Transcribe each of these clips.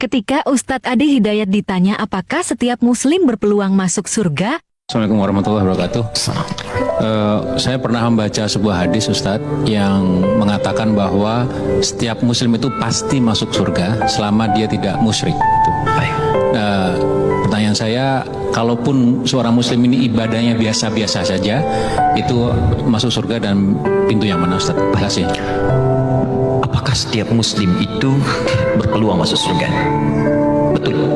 Ketika Ustadz Adi Hidayat ditanya apakah setiap muslim berpeluang masuk surga? Assalamualaikum warahmatullahi wabarakatuh. Saya pernah membaca sebuah hadis Ustadz yang mengatakan bahwa setiap muslim itu pasti masuk surga selama dia tidak musyrik. Pertanyaan saya, kalaupun seorang muslim ini ibadahnya biasa-biasa saja, itu masuk surga dan pintu yang mana Ustadz? Terima kasih. Apakah setiap muslim itu berpeluang masuk surga? Betul.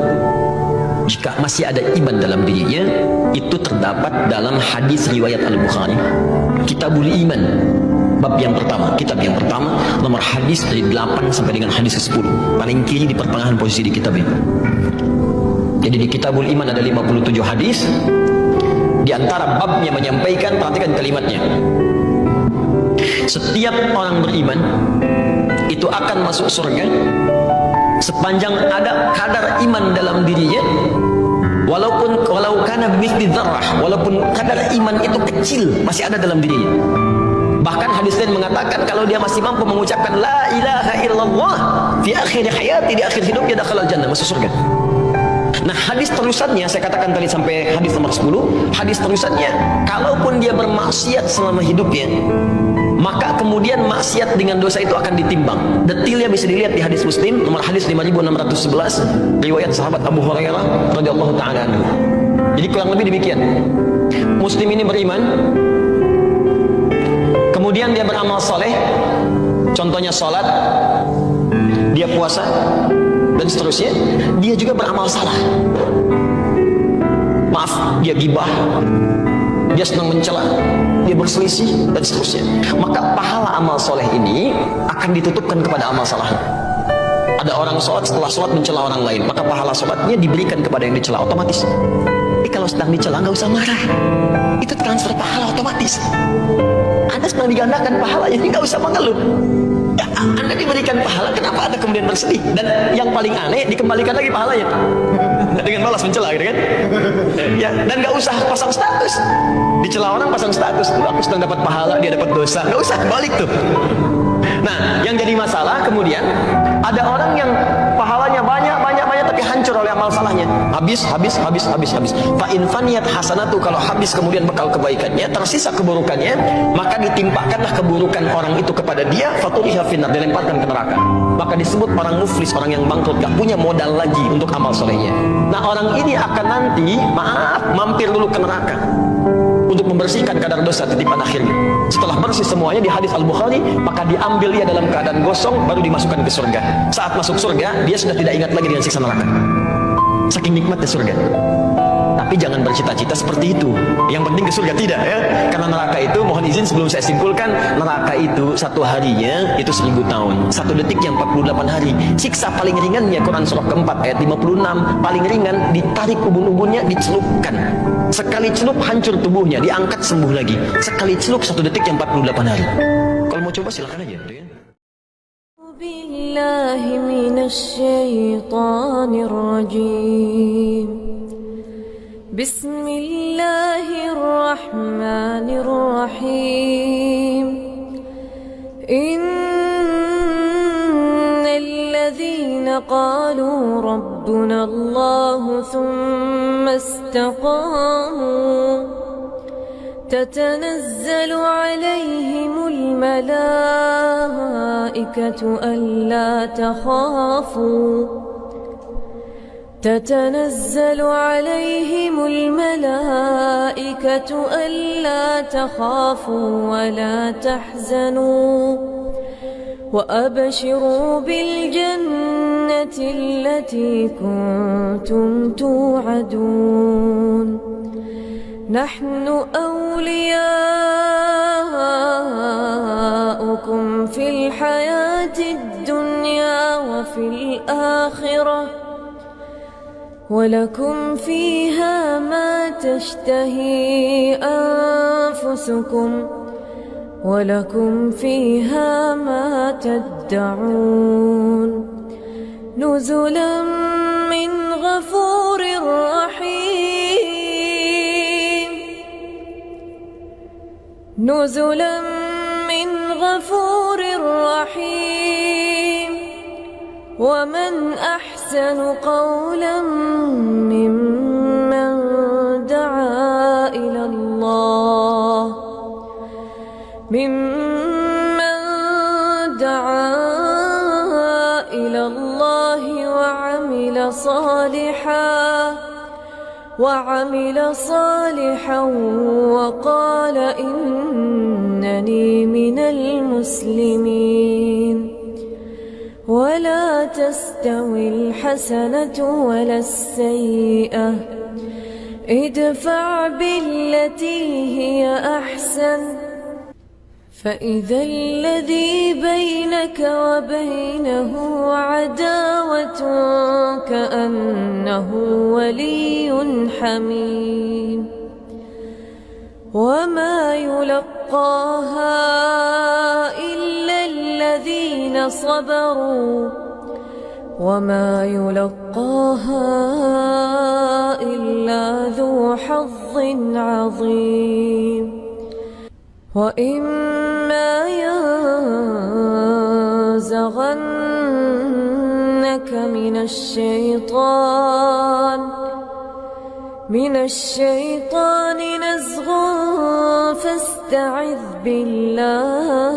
Jika masih ada iman dalam dirinya, itu terdapat dalam hadis riwayat Al-Bukhari, Kitabul Iman, bab yang pertama, kitab yang pertama, nomor hadis dari 8 sampai dengan hadis ke-10, paling kiri di pertengahan posisi di kitab ini. Jadi di Kitabul Iman ada 57 hadis. Di antara babnya menyampaikan, perhatikan kalimatnya, setiap orang beriman itu akan masuk surga sepanjang ada kadar iman dalam dirinya, walau kana bimithli dzarrah, walaupun kadar iman itu kecil masih ada dalam dirinya. Bahkan hadis lain mengatakan kalau dia masih mampu mengucapkan la ilaha illallah fi akhir hayati, di akhir hidupnya, dakhala jannah, masuk surga. Nah, hadis terusannya saya katakan tadi sampai hadis nomor 10, hadis terusannya, kalaupun dia bermaksiat selama hidupnya, maka kemudian maksiat dengan dosa itu akan ditimbang. Detailnya bisa dilihat di hadis Muslim nomor hadis 5611, riwayat sahabat Abu Hurairah radhiyallahu taala anhu. Jadi kurang lebih demikian. Muslim ini beriman, kemudian dia beramal soleh, contohnya salat, dia puasa, dan seterusnya. Dia juga beramal salah, maaf, dia gibah, dia senang mencela, dia berselisih, dan seterusnya. Maka pahala amal soleh ini akan ditutupkan kepada amal salah. Ada orang sholat, setelah sholat mencela orang lain, maka pahala sholatnya diberikan kepada yang dicela otomatis. Tapi kalau sedang dicela nggak usah marah, itu transfer pahala otomatis. Anda sedang digandakan pahalanya, nggak usah mengeluh. Ya, Anda diberikan pahala, kenapa Anda kemudian bersedih? Dan yang paling aneh, dikembalikan lagi pahalanya dengan balas mencela, gitu kan? Ya, dan nggak usah pasang status. Dicela orang pasang status, aku sedang dapat pahala, dia dapat dosa, nggak usah, balik tuh. Nah, yang jadi masalah kemudian ada orang yang pahalanya banyak tapi hancur oleh amal salahnya. Habis. Fa in faniyat hasanatu, kalau habis kemudian bekal kebaikannya, tersisa keburukannya, maka ditimpakanlah keburukan orang itu kepada dia, faturiha finnar, dilemparkan ke neraka. Maka disebut orang muflis, orang yang bangkrut, gak punya modal lagi untuk amal solehnya. Nah, orang ini akan nanti, mampir dulu ke neraka untuk membersihkan kadar dosa titipan akhirnya. Setelah bersih semuanya di hadis Al-Bukhari, maka diambil dia dalam keadaan gosong, baru dimasukkan ke surga. Saat masuk surga, dia sudah tidak ingat lagi dengan siksa neraka. Saking nikmatnya surga. Tapi jangan bercita-cita seperti itu. Yang penting ke surga, tidak ya. Karena neraka itu, mohon izin sebelum saya simpulkan, neraka itu satu harinya itu 1000 tahun. Satu detiknya 48 hari. Siksa paling ringannya, Quran surah keempat ayat 56, paling ringan, ditarik ubun-ubunnya, dicelupkan. Sekali celup hancur tubuhnya, diangkat sembuh lagi. Sekali celup satu detiknya 48 hari. Kalau mau coba silakan aja. Billahi minasyaitonir rajim. Bismillahirrahmanirrahim. Innalladzina qalu rabbuna Allah thumma istaqamu تتنزل عليهم الملائكة ألا تخافوا تتنزل عليهم الملائكة ألا تخافوا ولا تحزنوا وأبشروا بالجنة التي كنتم توعدون نحن أولياؤكم في الحياة الدنيا وفي الآخرة ولكم فيها ما تشتهي أنفسكم ولكم فيها ما تدعون نزلا من غفور رحيم نزلا من غفور رحيم ومن أحسن أحسن قولا ممن دعا إلى الله وعمل صالحا وقال إنني من المسلمين. ولا تستوي الحسنة ولا السيئة، ادفع بالتي هي أحسن، فإذا الذي بينك وبينه عداوة كأنه ولي حميم. وما يلقاها إلا الذين صبروا وما يلقاها إلا ذو حظ عظيم. وإما ينزغنك من الشيطان نزغ فاستعذ بالله